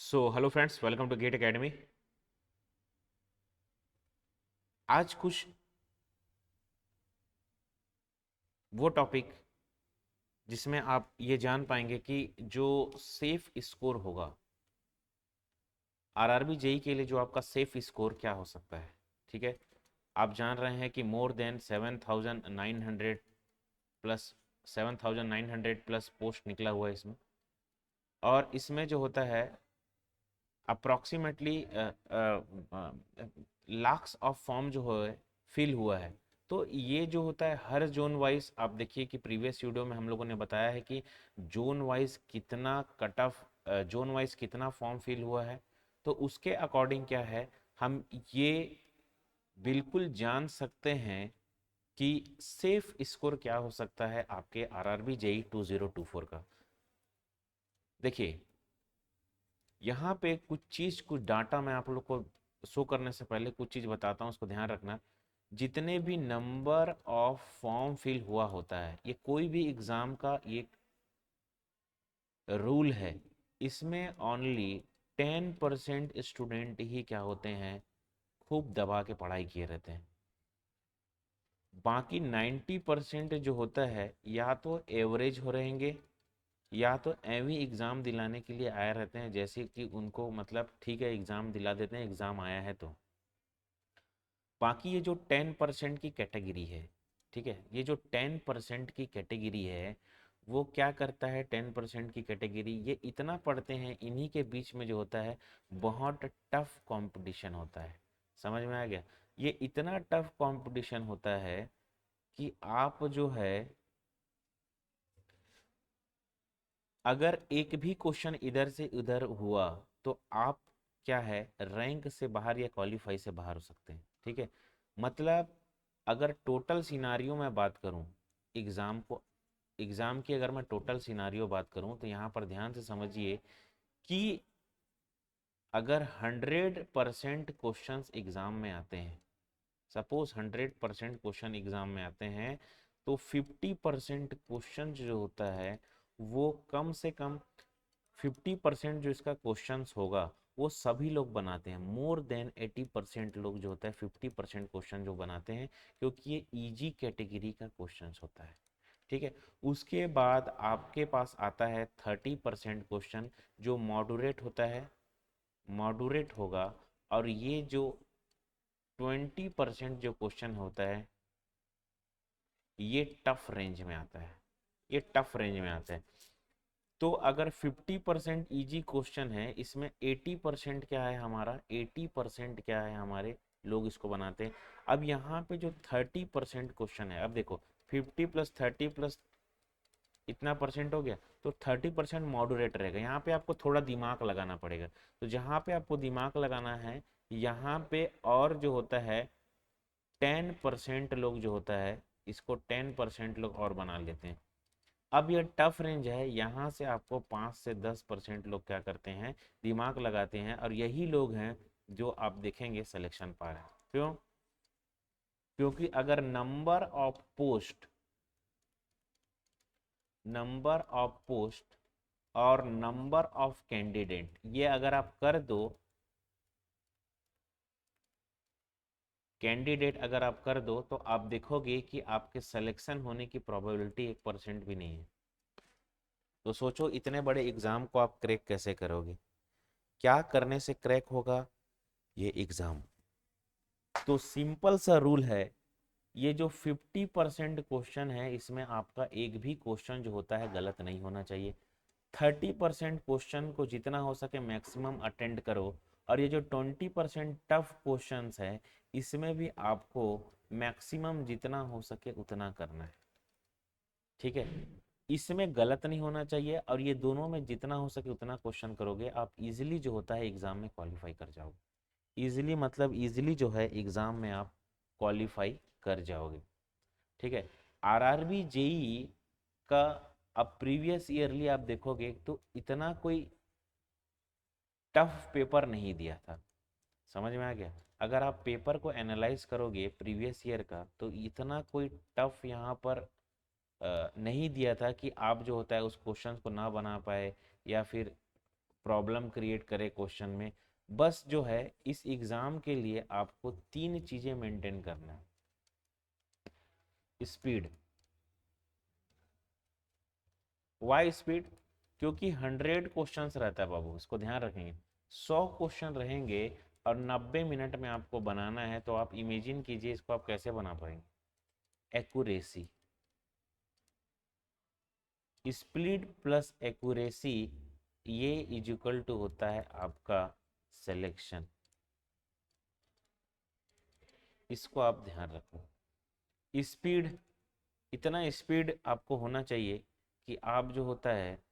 So hello friends, welcome to GATE academy. आज कुछ वो टॉपिक जिसमें आप ये जान पाएंगे कि जो सेफ स्कोर होगा आरआरबी जेई के लिए, जो आपका सेफ स्कोर क्या हो सकता है। ठीक है, आप जान रहे हैं कि more than 7,900 plus 7,900 plus post निकला हुआ है इसमें, और इसमें जो होता है अप्रॉक्सीमेटली लाख्स ऑफ फॉर्म जो है फिल हुआ है। तो ये जो होता है हर जोन वाइज, आप देखिए कि प्रीवियस वीडियो में हम लोगों ने बताया है कि जोन वाइज कितना कट ऑफ, जोन वाइज कितना फॉर्म फिल हुआ है। तो उसके अकॉर्डिंग क्या है, हम ये बिल्कुल जान सकते हैं कि सेफ स्कोर क्या हो सकता है आपके आरआरबी जेई 2024 का। देखिए, यहाँ पे कुछ डाटा मैं आप लोग को शो करने से पहले कुछ चीज़ बताता हूँ, उसको ध्यान रखना। जितने भी नंबर ऑफ फॉर्म फिल हुआ होता है, ये कोई भी एग्ज़ाम का एक रूल है। इसमें ओनली 10% स्टूडेंट ही क्या होते हैं, खूब दबा के पढ़ाई किए रहते हैं। बाकी 90% जो होता है या तो एवरेज हो रहेंगे, या तो एवी एग्ज़ाम दिलाने के लिए आए रहते हैं, जैसे कि उनको मतलब ठीक है एग्ज़ाम दिला देते हैं, एग्ज़ाम आया है तो। बाकी ये जो 10% की कैटेगरी है, ठीक है, ये जो 10% की कैटेगरी है, वो क्या करता है, 10% की कैटेगरी ये इतना पढ़ते हैं, इन्हीं के बीच में जो होता है बहुत टफ कंपटीशन होता है। समझ में आ गया? ये इतना टफ कंपटीशन होता है कि आप जो है, अगर एक भी क्वेश्चन इधर से उधर हुआ तो आप क्या है, रैंक से बाहर या क्वालिफाई से बाहर हो सकते हैं। ठीक है, मतलब अगर टोटल सिनारियो में बात करूं, एग्ज़ाम को, एग्ज़ाम की अगर मैं टोटल सिनारियो बात करूं, तो यहाँ पर ध्यान से समझिए कि अगर 100% क्वेश्चंस एग्ज़ाम में आते हैं, सपोज 100% क्वेश्चन एग्ज़ाम में आते हैं, तो 50% क्वेश्चन जो होता है वो कम से कम 50% जो इसका क्वेश्चंस होगा वो सभी लोग बनाते हैं। मोर देन 80% लोग जो होता है 50% क्वेश्चन जो बनाते हैं, क्योंकि ये इजी कैटेगरी का क्वेश्चंस होता है। ठीक है, उसके बाद आपके पास आता है 30% क्वेश्चन जो मॉडरेट होता है, मॉडरेट होगा। और ये जो 20% जो क्वेश्चन होता है ये टफ रेंज में आता है, ये टफ रेंज में आता है। तो अगर 50% इजी क्वेश्चन है, इसमें 80% क्या है हमारा, 80% क्या है हमारे लोग इसको बनाते हैं। अब यहाँ पे जो 30% क्वेश्चन है, अब देखो 50 प्लस 30 प्लस इतना परसेंट हो गया, तो 30% मॉडरेट रहेगा। यहाँ पे आपको थोड़ा दिमाग लगाना पड़ेगा। तो जहाँ पे आपको दिमाग लगाना है, यहाँ पे और जो होता है 10% लोग जो होता है, इसको 10% लोग और बना लेते हैं। अब ये टफ रेंज है, यहाँ से आपको 5 से 10% लोग क्या करते हैं, दिमाग लगाते हैं, और यही लोग हैं जो आप देखेंगे सिलेक्शन पा रहे हैं। क्यों? क्योंकि अगर नंबर ऑफ पोस्ट और नंबर ऑफ कैंडिडेट ये अगर आप कर दो, कैंडिडेट अगर आप कर दो, तो आप देखोगे कि आपके सिलेक्शन होने की प्रोबेबिलिटी 1% भी नहीं है। तो सोचो इतने बड़े एग्जाम को आप क्रैक कैसे करोगे, क्या करने से क्रैक होगा ये एग्जाम। तो सिंपल सा रूल है, ये जो 50% क्वेश्चन है, इसमें आपका एक भी क्वेश्चन जो होता है गलत नहीं होना चाहिए। 30% क्वेश्चन को जितना हो सके मैक्सिमम अटेंड करो, और ये जो 20% टफ क्वेश्चंस है, इसमें भी आपको मैक्सिमम जितना हो सके उतना करना है। ठीक है, इसमें गलत नहीं होना चाहिए, और ये दोनों में जितना हो सके उतना क्वेश्चन करोगे, आप इजीली जो होता है एग्जाम में क्वालिफाई कर जाओगे। इजीली मतलब इजीली जो है एग्जाम में आप क्वालिफाई कर जाओगे। ठीक है, आरआरबी जेई का अब प्रीवियस ईयरली आप देखोगे तो इतना कोई टफ पेपर नहीं दिया था। समझ में आ गया? अगर आप पेपर को एनालाइज करोगे प्रीवियस ईयर का, तो इतना कोई टफ यहाँ पर नहीं दिया था कि आप जो होता है उस क्वेश्चन को ना बना पाए, या फिर प्रॉब्लम क्रिएट करे क्वेश्चन में। बस जो है इस एग्जाम के लिए आपको 3 चीजें मेंटेन करना है। स्पीड। Why speed? क्योंकि 100 क्वेश्चंस रहता है बाबू, इसको ध्यान रखेंगे। 100 क्वेश्चन रहेंगे और 90 मिनट में आपको बनाना है, तो आप इमेजिन कीजिए इसको आप कैसे बना पाएंगे। एक्यूरेसी, स्पीड प्लस एक्यूरेसी, ये इक्वल टू होता है आपका सिलेक्शन। इसको आप ध्यान रखो। स्पीड, इतना स्पीड आपको होना चाहिए कि आप जो होता है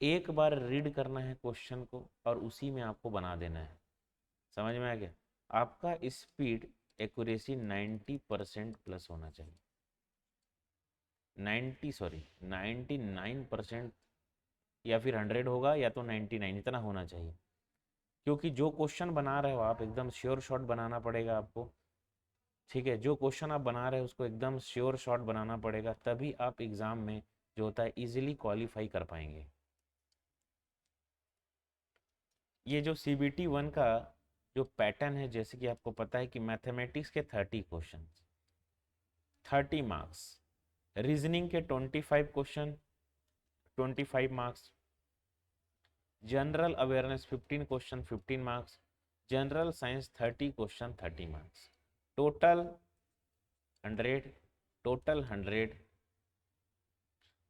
एक बार रीड करना है क्वेश्चन को और उसी में आपको बना देना है। समझ में आ गया? आपका स्पीड एक्यूरेसी 90% प्लस होना चाहिए। 99% या फिर 100 होगा या तो 99, इतना होना चाहिए। क्योंकि जो क्वेश्चन बना रहे हो आप एकदम श्योर शॉट बनाना पड़ेगा आपको। ठीक है, जो क्वेश्चन आप बना रहे हो उसको एकदम श्योर शॉट बनाना पड़ेगा, तभी आप एग्जाम में जो होता है इजीली क्वालिफाई कर पाएंगे। ये जो CBT 1 का जो पैटर्न है, जैसे कि आपको पता है कि मैथमेटिक्स के 30 क्वेश्चन 30 मार्क्स, रीजनिंग के 25 question 25 marks, general awareness 15 question 15 marks, general science 30 question 30 marks, total 100, total 100।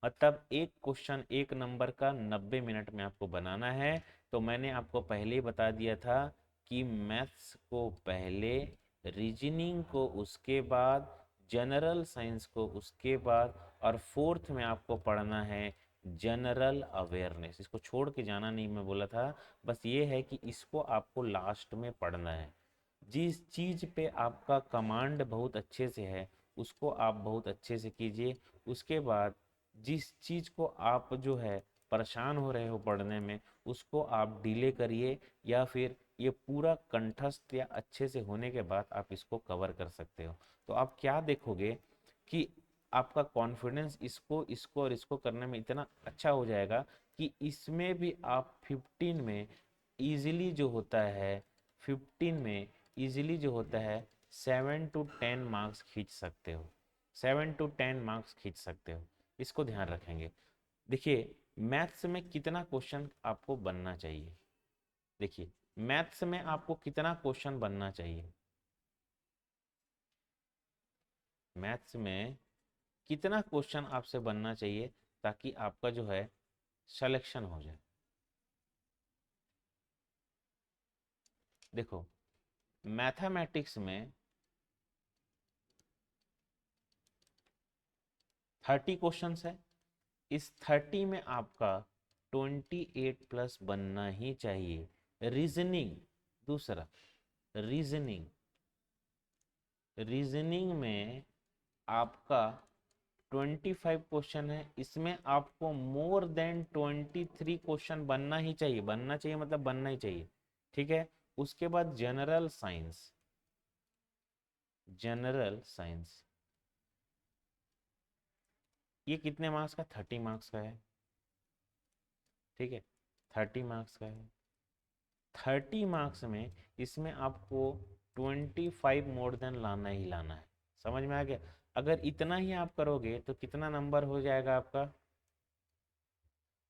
मतलब एक क्वेश्चन एक नंबर का 90 मिनट में आपको बनाना है। तो मैंने आपको पहले ही बता दिया था कि मैथ्स को पहले, रीजनिंग को उसके बाद, जनरल साइंस को उसके बाद, और फोर्थ में आपको पढ़ना है जनरल अवेयरनेस। इसको छोड़ के जाना नहीं, मैं बोला था। बस ये है कि इसको आपको लास्ट में पढ़ना है। जिस चीज़ पे आपका कमांड बहुत अच्छे से है उसको आप बहुत अच्छे से कीजिए। उसके बाद जिस चीज़ को आप जो है परेशान हो रहे हो पढ़ने में, उसको आप डिले करिए, या फिर ये पूरा कंठस्थ या अच्छे से होने के बाद आप इसको कवर कर सकते हो। तो आप क्या देखोगे कि आपका कॉन्फिडेंस इसको इसको और इसको करने में इतना अच्छा हो जाएगा कि इसमें भी आप 15 में इजीली जो होता है 15 में इजीली जो होता है 7 to 10 मार्क्स खींच सकते हो। 7 to 10 मार्क्स खींच सकते हो। इसको ध्यान रखेंगे। देखिए मैथ्स में कितना क्वेश्चन आपको बनना चाहिए। देखिए मैथ्स में आपको कितना क्वेश्चन बनना चाहिए, मैथ्स में कितना क्वेश्चन आपसे बनना चाहिए ताकि आपका जो है सिलेक्शन हो जाए। देखो मैथमेटिक्स में 30 क्वेश्चंस है। इस 30 में आपका 28 प्लस बनना ही चाहिए। रीजनिंग, दूसरा रीजनिंग, रीजनिंग में आपका 25 क्वेश्चन है, इसमें आपको मोर देन 23 क्वेश्चन बनना ही चाहिए। बनना चाहिए मतलब बनना ही चाहिए। ठीक है, उसके बाद जनरल साइंस, जनरल साइंस ये कितने मार्क्स का? 30 मार्क्स का है। ठीक है, 30 मार्क्स का है। 30 मार्क्स में इसमें आपको 25 मोर देन लाना ही लाना है। समझ में आ गया? अगर इतना ही आप करोगे तो कितना नंबर हो जाएगा आपका?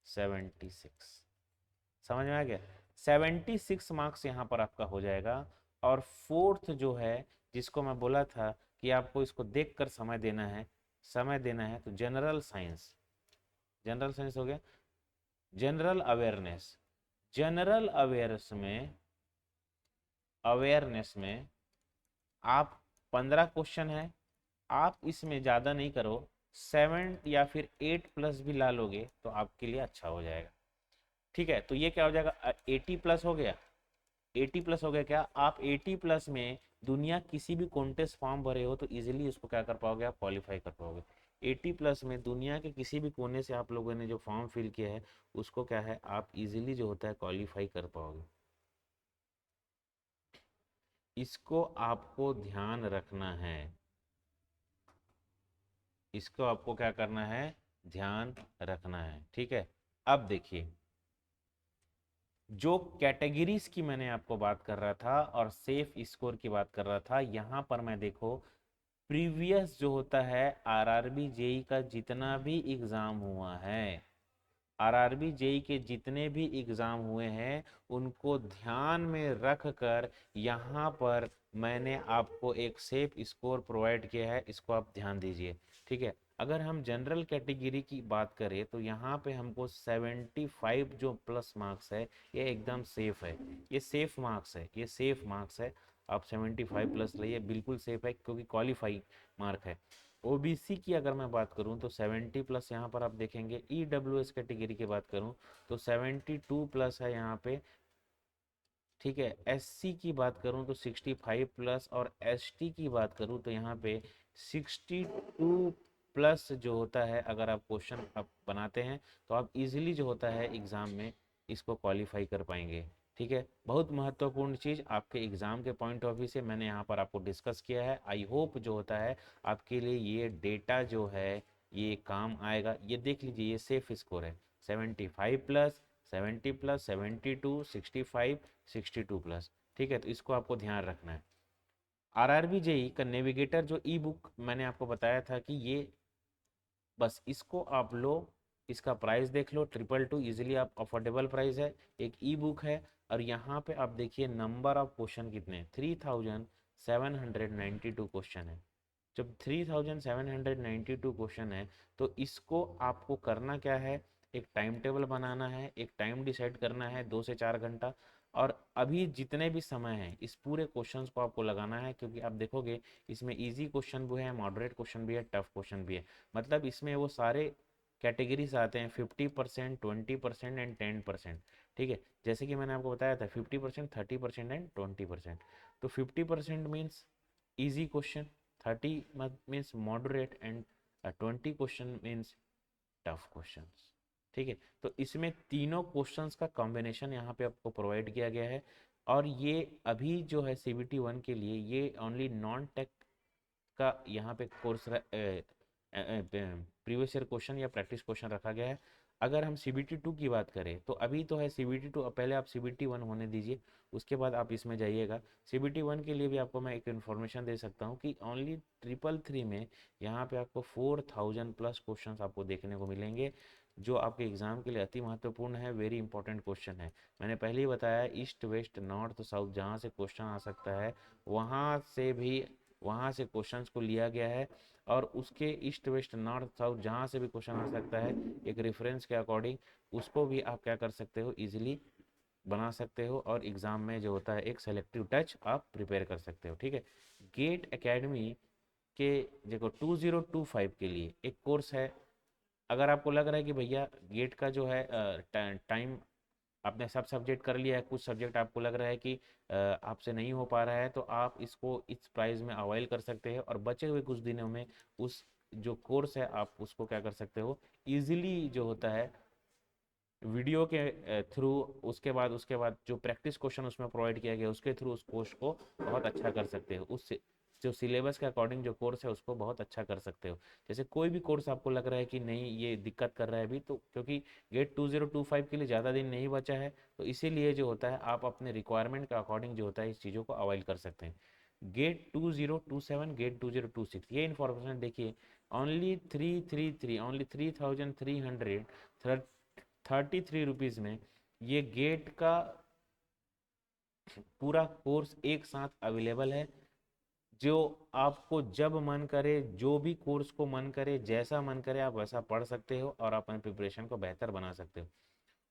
76। समझ में आ गया? 76 मार्क्स यहाँ पर आपका हो जाएगा। और फोर्थ जो है, जिसको मैं बोला था कि आपको इसको देख कर समय देना है, समय देना है, तो जनरल साइंस, जनरल साइंस हो गया। जनरल अवेयरनेस, जनरल अवेयरनेस में, अवेयरनेस में आप 15 क्वेश्चन है, आप इसमें ज़्यादा नहीं करो, 7 या फिर 8 प्लस भी ला लोगे तो आपके लिए अच्छा हो जाएगा। ठीक है, तो ये क्या हो जाएगा? 80 प्लस हो गया। 80 प्लस हो गया क्या? आप 80 प्लस में दुनिया किसी भी कॉन्टेस्ट फॉर्म भरे हो तो इजीली उसको क्या कर पाओगे? आप क्वालिफाई कर पाओगे। 80 प्लस में दुनिया के किसी भी कोने से आप लोगों ने जो फॉर्म फिल किया है उसको क्या है, आप इजीली जो होता है क्वालिफाई कर पाओगे। इसको आपको ध्यान रखना है, इसको आपको क्या करना है? ध्यान रखना है। ठीक है, अब देखिए जो कैटेगरीज की मैंने आपको बात कर रहा था और सेफ स्कोर की बात कर रहा था, यहाँ पर मैं देखो प्रीवियस जो होता है आरआरबी जेई का जितना भी एग्जाम हुआ है, आरआरबी जेई के जितने भी एग्जाम हुए हैं उनको ध्यान में रख कर यहाँ पर मैंने आपको एक सेफ स्कोर प्रोवाइड किया है, इसको आप ध्यान दीजिए। ठीक है, अगर हम जनरल कैटेगरी की बात करें तो यहाँ पे हमको 75 जो प्लस मार्क्स है ये एकदम सेफ है, ये सेफ मार्क्स है, ये सेफ मार्क्स है। आप 75 प्लस रहिए, बिल्कुल सेफ है क्योंकि क्वालिफाई मार्क है। ओबीसी की अगर मैं बात करूं तो 70 प्लस यहाँ पर आप देखेंगे। ईडब्ल्यूएस कैटेगरी की बात करूं तो 72 प्लस है यहाँ पे। ठीक है, एससी की बात करूं तो 65 प्लस, और एसटी की बात करूं तो यहाँ पे 62 प्लस जो होता है। अगर आप क्वेश्चन आप बनाते हैं तो आप इजीली जो होता है एग्जाम में इसको क्वालिफाई कर पाएंगे। ठीक है, बहुत महत्वपूर्ण चीज़ आपके एग्जाम के पॉइंट ऑफ व्यू से मैंने यहाँ पर आपको डिस्कस किया है। आई होप जो होता है आपके लिए ये डेटा जो है ये काम आएगा। ये देख लीजिए, ये सेफ स्कोर है 75 प्लस, 70 प्लस, 72, 65, 62 प्लस। ठीक है, तो इसको आपको ध्यान रखना है। आरआरबी जेई का नेविगेटर जो ई बुक मैंने आपको बताया था कि ये बस इसको आप लो, इसका प्राइस देख लो, 222 इजीली आप अफोर्डेबल प्राइस है, एक ई बुक है। और यहाँ पे आप देखिए नंबर ऑफ क्वेश्चन कितने, 3792 क्वेश्चन है। जब 3792 क्वेश्चन है तो इसको आपको करना क्या है, एक टाइम टेबल बनाना है, एक टाइम डिसाइड करना है 2 से 4 घंटा। और अभी जितने भी समय है इस पूरे क्वेश्चंस को आपको लगाना है, क्योंकि आप देखोगे इसमें इजी क्वेश्चन भी है, मॉडरेट क्वेश्चन भी है, टफ क्वेश्चन भी है। मतलब इसमें वो सारे कैटेगरीज आते हैं, 50%, 20% एंड 10%। ठीक है, जैसे कि मैंने आपको बताया था 50%, 30% एंड 20%। तो 50% means easy question, 30 means moderate and 20 question means tough questions. ठीक है, तो इसमें तीनों क्वेश्चंस का कॉम्बिनेशन यहाँ पे आपको प्रोवाइड किया गया है। और ये अभी जो है सीबीटी 1 के लिए ये ओनली नॉन टेक का यहाँ पे कोर्स प्रीवियस ईयर क्वेश्चन या प्रैक्टिस क्वेश्चन रखा गया है। अगर हम सीबीटी 2 की बात करें तो अभी तो है सीबीटी 2, पहले आप सीबीटी 1 होने दीजिए, उसके बाद आप इसमें जाइएगा। सीबीटी 1 के लिए भी आपको मैं एक इन्फॉर्मेशन दे सकता हूँ कि ओनली 333 में यहाँ पे आपको 4000 प्लस क्वेश्चन आपको देखने को मिलेंगे, जो आपके एग्जाम के लिए अति महत्वपूर्ण है, वेरी इंपॉर्टेंट क्वेश्चन है। मैंने पहले ही बताया ईस्ट वेस्ट नॉर्थ साउथ जहाँ से क्वेश्चन आ सकता है वहाँ से क्वेश्चंस को लिया गया है। और उसके ईस्ट वेस्ट नॉर्थ साउथ जहाँ से भी क्वेश्चन आ सकता है एक रेफरेंस के अकॉर्डिंग उसको भी आप क्या कर सकते हो, इजीली बना सकते हो, और एग्जाम में जो होता है एक सेलेक्टिव टच आप प्रिपेयर कर सकते हो। ठीक है, गेट एकेडमी के देखो 2025 के लिए एक कोर्स है। अगर आपको लग रहा है कि भैया गेट का जो है टाइम आपने सब सब्जेक्ट कर लिया है, कुछ सब्जेक्ट आपको लग रहा है कि आपसे नहीं हो पा रहा है, तो आप इसको इस प्राइस में अवॉइल कर सकते हैं और बचे हुए कुछ दिनों में उस जो कोर्स है आप उसको क्या कर सकते हो, इजीली जो होता है वीडियो के थ्रू, उसके बाद जो प्रैक्टिस क्वेश्चन उसमें प्रोवाइड किया गया उसके थ्रू उस कोर्स को बहुत अच्छा कर सकते हो। उस जो सिलेबस के अकॉर्डिंग जो कोर्स है उसको बहुत अच्छा कर सकते हो। जैसे कोई भी कोर्स आपको लग रहा है कि नहीं ये दिक्कत कर रहा है अभी, तो क्योंकि गेट 2025 के लिए ज़्यादा दिन नहीं बचा है, तो इसीलिए जो होता है आप अपने रिक्वायरमेंट के अकॉर्डिंग जो होता है इस चीज़ों को अवॉइड कर सकते हैं। गेट 2027, गेट 2026 ये इन्फॉर्मेशन देखिए, ओनली 3333 में ये गेट का पूरा कोर्स एक साथ अवेलेबल है। जो आपको जब मन करे, जो भी कोर्स को मन करे, जैसा मन करे आप वैसा पढ़ सकते हो और अपने प्रिपरेशन को बेहतर बना सकते हो।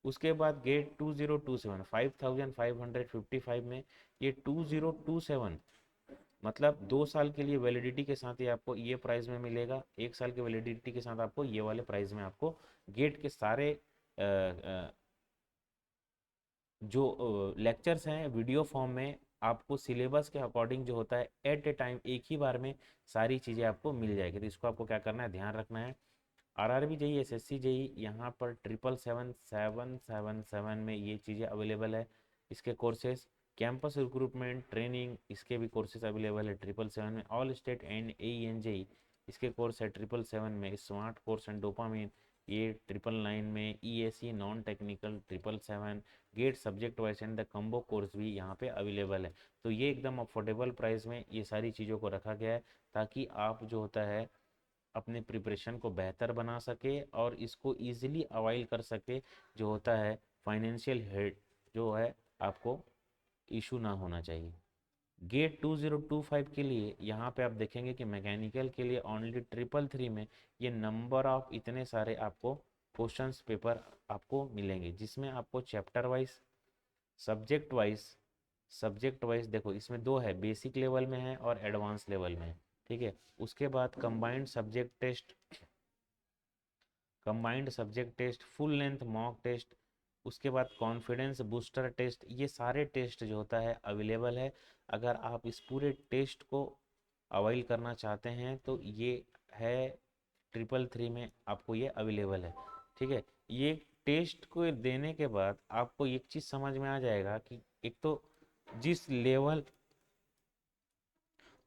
उसके बाद गेट 2027 5555 में, ये 2027 मतलब 2 साल के लिए वैलिडिटी के साथ ही आपको ये प्राइस में मिलेगा, 1 साल के वैलिडिटी के साथ आपको ये वाले प्राइस में आपको गेट के सारे जो लेक्चर्स हैं वीडियो फॉर्म में आपको सिलेबस के अकॉर्डिंग जो होता है एट ए टाइम एक ही बार में सारी चीज़ें आपको मिल जाएगी। तो इसको आपको क्या करना है, ध्यान रखना है। आरआरबी जेई, एसएससी जेई यहाँ पर 77777 में ये चीज़ें अवेलेबल है। इसके कोर्सेज कैंपस रिक्रूटमेंट ट्रेनिंग, इसके भी कोर्सेज अवेलेबल है 777 में। ऑल स्टेट एंड AENJE इसके कोर्स है 777 में। स्मार्ट कोर्स एंड डोपामिन ये 999 में EAC non technical 777, GATE subject wise and the combo course भी यहाँ पे अवेलेबल है। तो ये एकदम अफोर्डेबल प्राइस में ये सारी चीज़ों को रखा गया है ताकि आप जो होता है अपने प्रिपरेशन को बेहतर बना सके और इसको इजीली अवाइल कर सके, जो होता है फाइनेंशियल हेड जो है आपको इशू ना होना चाहिए। गेट 2025 के लिए यहाँ पे आप देखेंगे कि मैकेनिकल के लिए ओनली 333 में ये नंबर ऑफ इतने सारे आपको क्वेश्चंस पेपर आपको मिलेंगे, जिसमें आपको चैप्टर वाइज, सब्जेक्ट वाइज, देखो इसमें दो है, बेसिक लेवल में है और एडवांस लेवल में है, ठीक है। उसके बाद combined subject test, full length mock test, उसके बाद कॉन्फिडेंस बूस्टर टेस्ट, ये सारे टेस्ट जो होता है अवेलेबल है। अगर आप इस पूरे टेस्ट को अवाइल करना चाहते हैं तो ये है 333 में आपको ये अवेलेबल है, ठीक है। ये टेस्ट को देने के बाद आपको एक चीज़ समझ में आ जाएगा कि एक तो जिस लेवल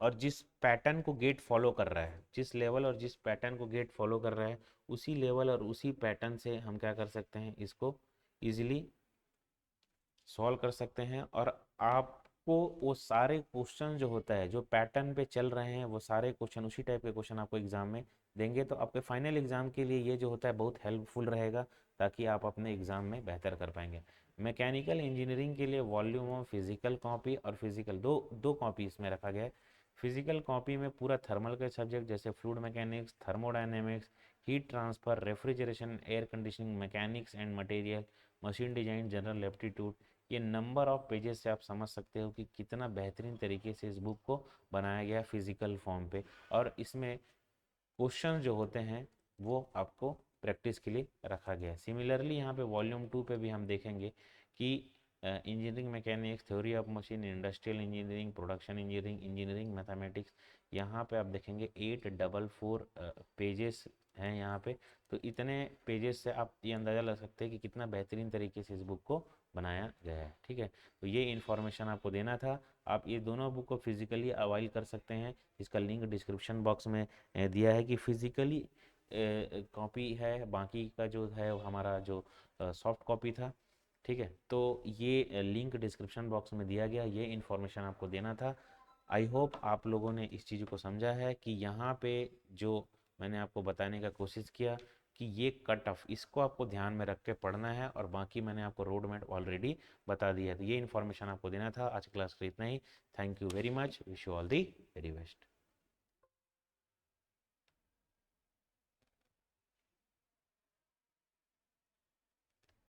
और जिस पैटर्न को गेट फॉलो कर रहा है, जिस लेवल और जिस पैटर्न को गेट फॉलो कर रहा है, उसी लेवल और उसी पैटर्न से हम क्या कर सकते हैं, इसको इजीली सॉल्व कर सकते हैं। और आपको वो सारे क्वेश्चन जो होता है जो पैटर्न पे चल रहे हैं, वो सारे क्वेश्चन उसी टाइप के क्वेश्चन आपको एग्जाम में देंगे, तो आपके फाइनल एग्जाम के लिए ये जो होता है बहुत हेल्पफुल रहेगा, ताकि आप अपने एग्जाम में बेहतर कर पाएंगे। मैकेनिकल इंजीनियरिंग के लिए वॉल्यूम ऑफ फिजिकल कॉपी और फिजिकल दो दो कॉपी इसमें रखा गया है। फिजिकल कॉपी में पूरा थर्मल के सब्जेक्ट जैसे fluid mechanics, thermodynamics, heat transfer, refrigeration, air conditioning, mechanics and material, machine design, general aptitude, ये नंबर ऑफ पेजेस से आप समझ सकते हो कि कितना बेहतरीन तरीके से इस बुक को बनाया गया फिजिकल फॉर्म पे। और इसमें क्वेश्चन जो होते हैं वो आपको प्रैक्टिस के लिए रखा गया है। सिमिलरली यहाँ पे वॉल्यूम 2 पे भी हम देखेंगे कि engineering mechanics, theory of machine, industrial engineering, production engineering, engineering mathematics, यहाँ पे आप देखेंगे 844 पेजेस हैं यहाँ पे। तो इतने पेजेस से आप ये अंदाज़ा लगा सकते हैं कि कितना बेहतरीन तरीके से इस बुक को बनाया गया है, ठीक है। तो ये इन्फॉर्मेशन आपको देना था। आप ये दोनों बुक को फिजिकली अवाइल कर सकते हैं, इसका लिंक डिस्क्रिप्शन बॉक्स में दिया है कि फिजिकली कॉपी है, बाकी का जो है वो हमारा जो सॉफ्ट कॉपी था, ठीक है। तो ये लिंक डिस्क्रिप्शन बॉक्स में दिया गया, ये इन्फॉर्मेशन आपको देना था। आई होप आप लोगों ने इस चीज़ को समझा है कि यहाँ पे जो मैंने आपको बताने का कोशिश किया कि ये कट ऑफ, इसको आपको ध्यान में रख के पढ़ना है, और बाकी मैंने आपको रोड मैप ऑलरेडी बता दिया है। तो ये इन्फॉर्मेशन आपको देना था। आज क्लास का इतना ही। Thank you very much, wish you all the very best.